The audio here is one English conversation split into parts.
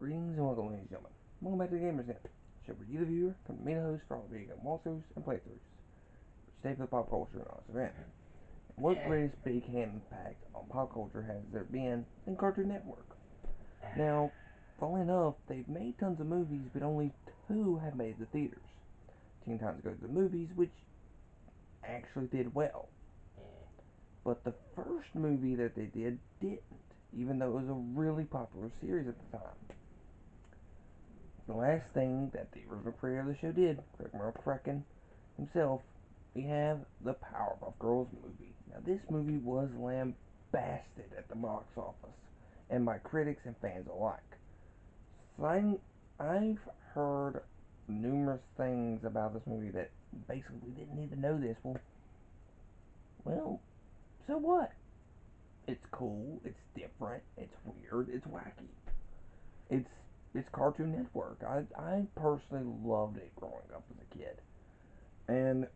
Greetings and welcome, ladies and gentlemen. Welcome back to the Gamers Den. Show where you, the viewer, come to meet a host for all video game walkthroughs and playthroughs, which stay for the pop culture and honest event. What greatest big impact on pop culture has there been in Cartoon Network? Now, funnily enough, they've made tons of movies, but only two have made the theaters. Teen Titans Go to the Movies, which actually did well. But the first movie that they didn't, even though it was a really popular series at the time. The last thing that the original creator of the show did, Craig McCracken himself, we have the Powerpuff Girls movie. Now, this movie was lambasted at the box office, and by critics and fans alike. So I've heard numerous things about this movie that basically we didn't need to know this. Well, so what? It's cool, it's different, it's weird, it's wacky. It's it's Cartoon Network. I personally loved it growing up as a kid. And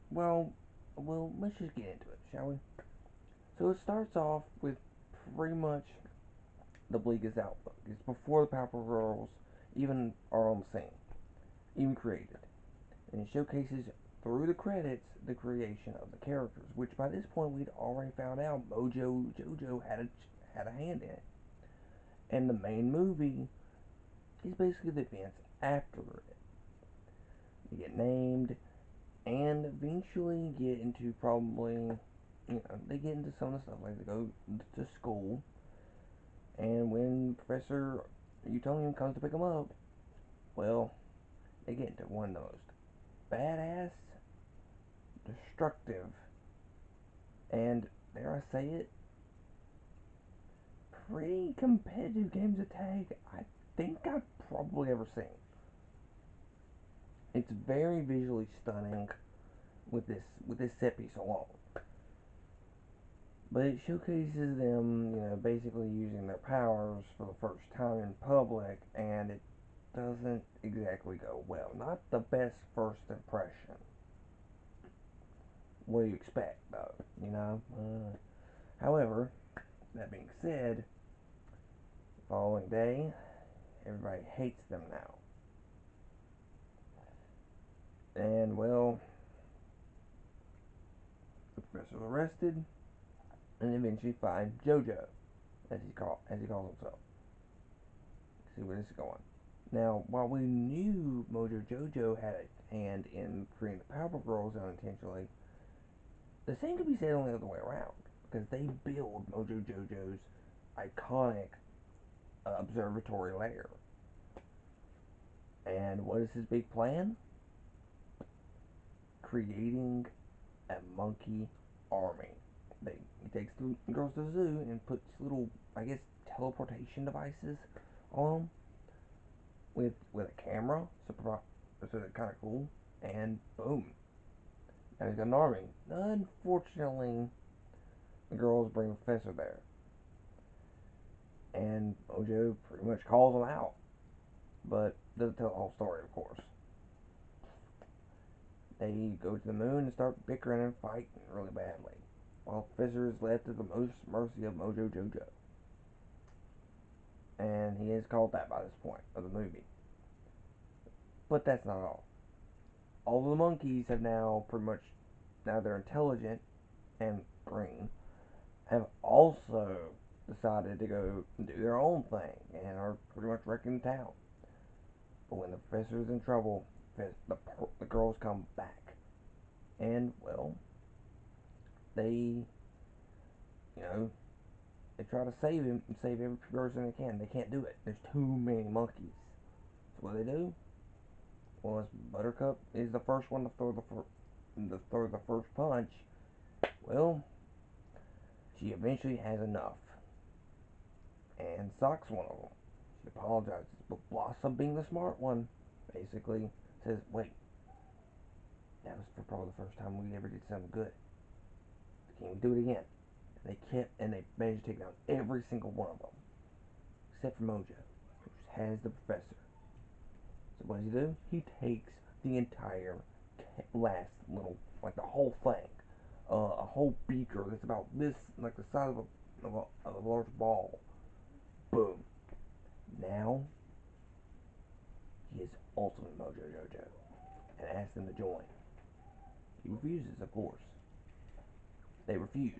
well, let's just get into it, shall we? So it starts off with pretty much the bleakest outlook. It's before the Powerpuff Girls even are on the scene, even created. And it showcases through the credits the creation of the characters, which by this point we'd already found out Mojo Jojo had a hand in it. And the main movie is basically the events after it. They get named and eventually get into they get into some of the stuff, like they go to school, and when Professor Utonium comes to pick them up, well, they get into one of the most badass, destructive, and, dare I say it, pretty competitive games of tag I think I've probably ever seen. It's very visually stunning with this set piece alone. But it showcases them, basically using their powers for the first time in public, and it doesn't exactly go well. Not the best first impression. What do you expect, though, however, that being said, the following day, everybody hates them now. And, well, the professor's arrested, and eventually find JoJo, as he calls himself. See where this is going. Now, while we knew Mojo Jojo had a hand in creating the Powerpuff Girls unintentionally, the same could be said on the other way around, because they build Mojo Jojo's iconic observatory lair. And what is his big plan? Creating a monkey army. He takes the girls to the zoo and puts little, I guess, teleportation devices on them with a camera, so they're kind of cool, and boom, and he's got an army. Unfortunately, the girls bring the professor there, and Mojo pretty much calls them out, but doesn't tell the whole story, of course. They go to the moon and start bickering and fighting really badly, while the professor is left at the mercy of Mojo Jojo. And he is called that by this point of the movie. But that's not all. All of the monkeys have now pretty much, now they're intelligent and green, have also decided to go do their own thing and are pretty much wrecking town. But when the professor's in trouble, the girls come back. And, well, they, you know, they try to save him and save every person they can. They can't do it. There's too many monkeys. So what do they do? Well, as Buttercup is the first one to throw the first punch, well, she eventually has enough and socks one of them. She apologizes, but Blossom, being the smart one, basically says, "Wait, that was for probably the first time we ever did something good. Can we do it again?" And they managed to take down every single one of them, except for Mojo, who has the professor. So what does he do? He takes the entire last little, like the whole thing, a whole beaker that's about this, like the size of a large ball. Boom. them to join. He refuses, of course. They refuse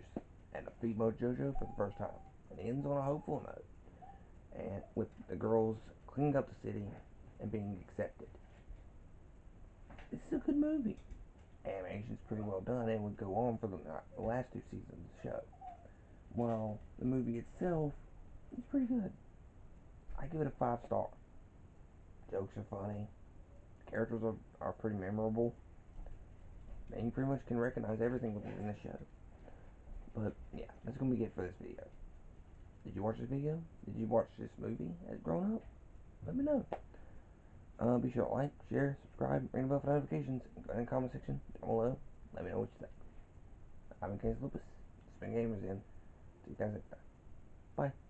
and defeat Mojojo for the first time. It ends on a hopeful note, and with the girls cleaning up the city and being accepted. This is a good movie. Animation's pretty well done and would go on for the last two seasons of the show. While the movie itself is pretty good. I give it a 5 star. Jokes are funny. Characters are pretty memorable. And you pretty much can recognize everything within the show. But yeah, that's gonna be it for this video. Did you watch this video? Did you watch this movie as grown up? Let me know. Be sure to like, share, subscribe, ring the bell for notifications, in the comment section down below. Let me know what you think. I've been Case Lupus. Spin Gamers in. See you guys next time. Bye.